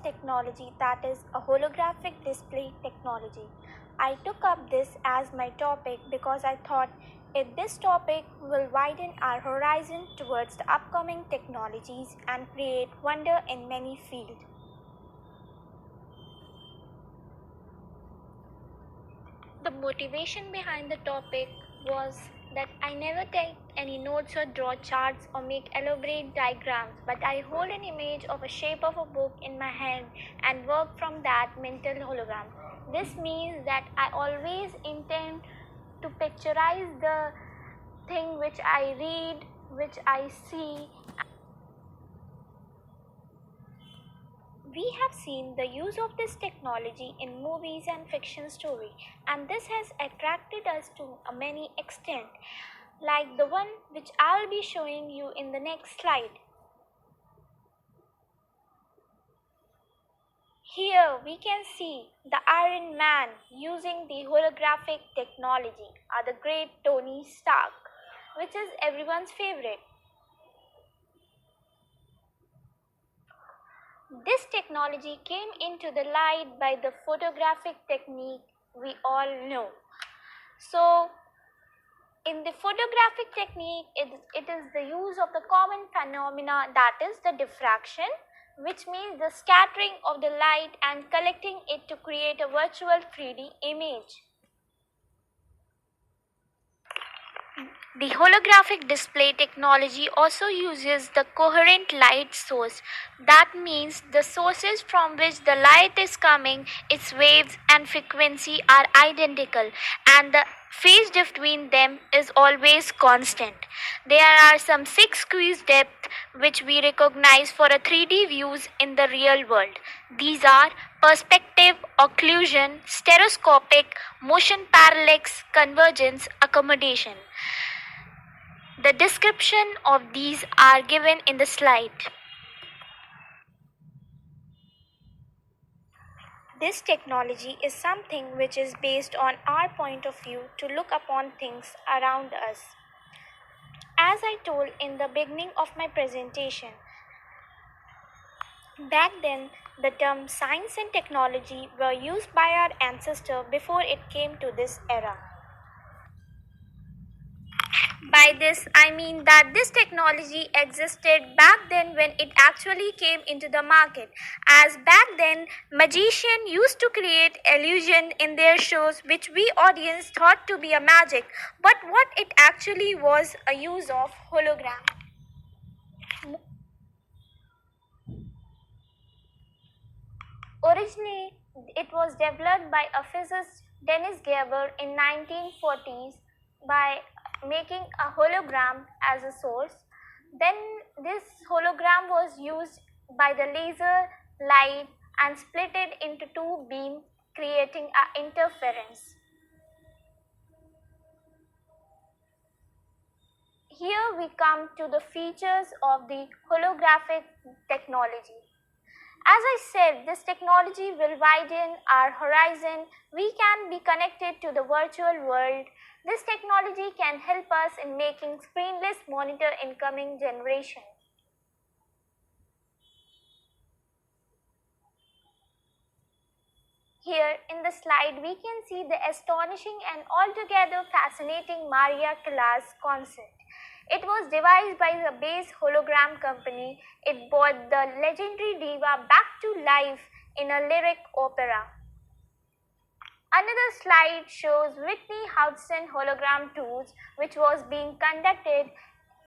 technology, that is a holographic display technology. I took up this as my topic because I thought this topic will widen our horizon towards the upcoming technologies and create wonder in many fields. The motivation behind the topic was that I never take any notes or draw charts or make elaborate diagrams, but I hold an image of a shape of a book in my hand and work from that mental hologram. This means that I always intend to picturize the thing which I read, which I see. We have seen the use of this technology in movies and fiction story, and this has attracted us to a many extent, like the one which I'll be showing you in the next slide. Here we can see the Iron Man using the holographic technology, or the great Tony Stark, which is everyone's favorite. This technology came into the light by the photographic technique we all know. So, in the photographic technique, it is the use of the common phenomena, that is the diffraction, which means the scattering of the light and collecting it to create a virtual 3D image. The holographic display technology also uses the coherent light source. That means the sources from which the light is coming, its waves and frequency are identical, and the phase between them is always constant. There are some 6 degrees depth which we recognize for a 3D views in the real world. These are perspective, occlusion, stereoscopic, motion parallax, convergence, accommodation. The description of these are given in the slide. This technology is something which is based on our point of view to look upon things around us. As I told in the beginning of my presentation, back then the term science and technology were used by our ancestors before it came to this era. By this, I mean that this technology existed back then when it actually came into the market. As back then, magicians used to create illusion in their shows which we audience thought to be a magic, but what it actually was a use of hologram. Originally, it was developed by a physicist Dennis Gerber in 1940s by making a hologram as a source. Then this hologram was used by the laser light and split it into two beams, creating an interference. Here we come to the features of the holographic technology. As I said, this technology will widen our horizon. We can be connected to the virtual world. This technology can help us in making screenless monitor in coming generation. Here in the slide, we can see the astonishing and altogether fascinating Maria Callas concert. It was devised by the Base Hologram Company. It brought the legendary diva back to life in a lyric opera. Another slide shows Whitney Houston hologram tours, which was being conducted